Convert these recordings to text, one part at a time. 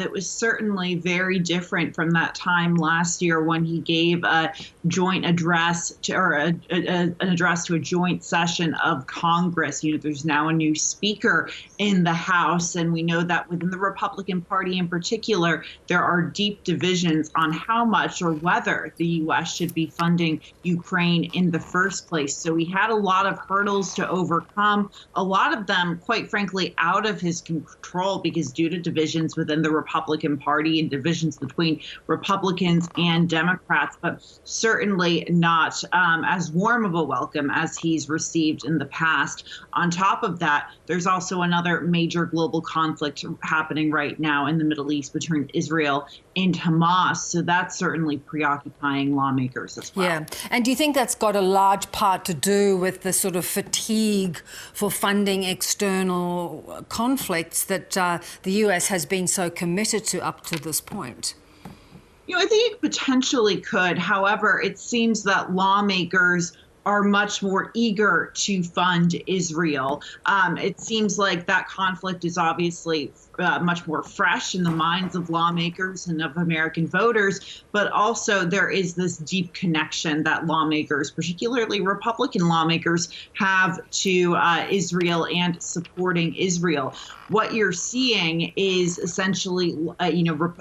it was certainly very different from that time last year when he gave a joint address to, or an address to a joint session of Congress. There's now a new speaker in the House, and we know that within the Republican Party in particular, there are deep divisions on how much or whether the U.S. should be funding Ukraine in the first place. So he had a lot of hurdles to overcome, a lot of them, quite frankly, out of his control because due to divisions within the Republican Party and divisions between Republicans and Democrats, but certainly not as warm of a welcome as he's received in the past. On top of that, there's also another major global conflict happening right now in the Middle East between Israel and Hamas. So that's certainly preoccupying lawmakers as well. Yeah. And do you think that's got a large part to do with the sort of fatigue for funding external conflicts that the US has been so committed to up to this point? I think it potentially could. However, it seems that lawmakers are much more eager to fund Israel. It seems like that conflict is obviously much more fresh in the minds of lawmakers and of American voters, but also there is this deep connection that lawmakers, particularly Republican lawmakers, have to Israel and supporting Israel. What you're seeing is essentially,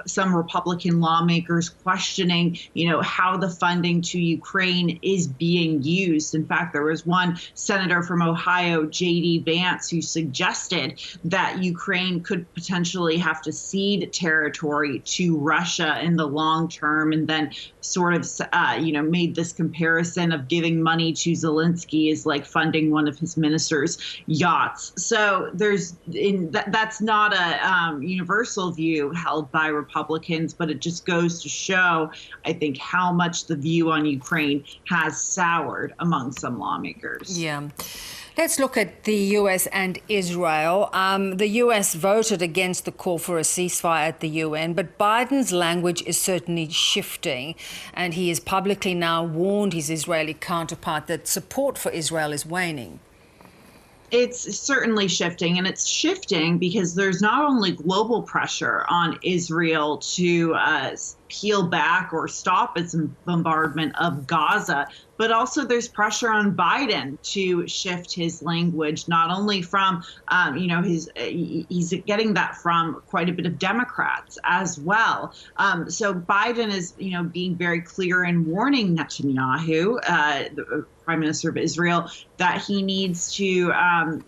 some Republican lawmakers questioning, how the funding to Ukraine is being used. In fact, there was one senator from Ohio, J.D. Vance, who suggested that Ukraine could potentially have to cede territory to Russia in the long term, and then sort of, made this comparison of giving money to Zelenskyy is like funding one of his minister's yachts. So that's not a universal view held by Republicans, but it just goes to show, I think, how much the view on Ukraine has soured among some lawmakers. Yeah. Let's look at the US and Israel. The US voted against the call for a ceasefire at the UN, but Biden's language is certainly shifting, and he has publicly now warned his Israeli counterpart that support for Israel is waning. It's certainly shifting, and it's shifting because there's not only global pressure on Israel to peel back or stop its bombardment of Gaza, but also there's pressure on Biden to shift his language, not only from, he's getting that from quite a bit of Democrats as well. So Biden is, being very clear and warning Netanyahu, the Prime Minister of Israel, that he needs to,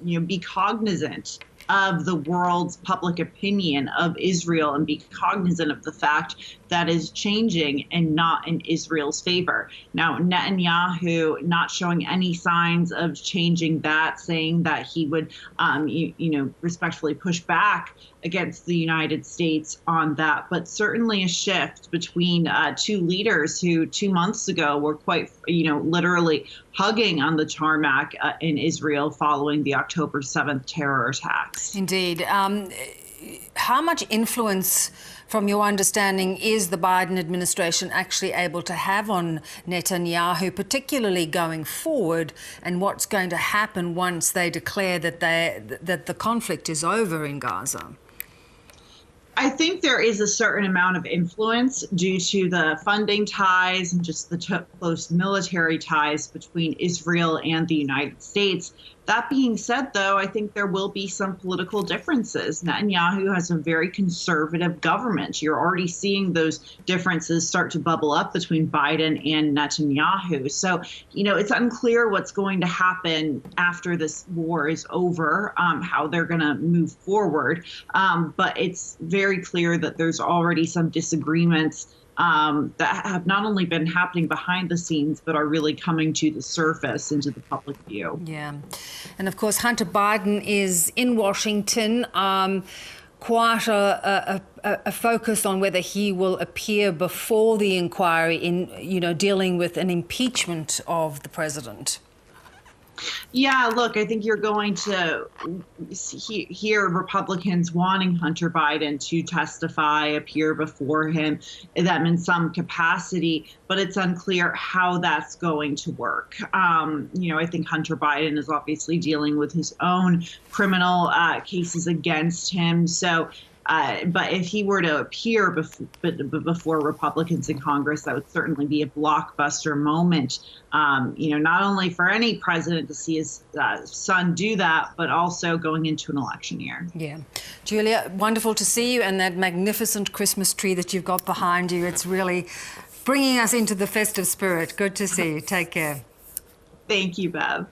be cognizant of the world's public opinion of Israel and be cognizant of the fact that is changing and not in Israel's favor. Now, Netanyahu not showing any signs of changing that, saying that he would, respectfully push back against the United States on that, but certainly a shift between two leaders who 2 months ago were quite, literally hugging on the tarmac in Israel following the October 7th terror attacks. Indeed. How much influence, from your understanding, is the Biden administration actually able to have on Netanyahu, particularly going forward, and what's going to happen once they declare that the conflict is over in Gaza? I think there is a certain amount of influence due to the funding ties and just the close military ties between Israel and the United States. That being said, though, I think there will be some political differences. Netanyahu has a very conservative government. You're already seeing those differences start to bubble up between Biden and Netanyahu. So, it's unclear what's going to happen after this war is over, how they're going to move forward. But it's very clear that there's already some disagreements that have not only been happening behind the scenes, but are really coming to the surface into the public view. Yeah. And of course, Hunter Biden is in Washington. Quite a focus on whether he will appear before the inquiry in, dealing with an impeachment of the president. Yeah, look, I think you're going to hear Republicans wanting Hunter Biden to testify, appear before them in some capacity, but it's unclear how that's going to work. I think Hunter Biden is obviously dealing with his own criminal cases against him. So But if he were to appear before Republicans in Congress, that would certainly be a blockbuster moment, not only for any president to see his son do that, but also going into an election year. Yeah. Julia, wonderful to see you, and that magnificent Christmas tree that you've got behind you. It's really bringing us into the festive spirit. Good to see you. Take care. Thank you, Bev.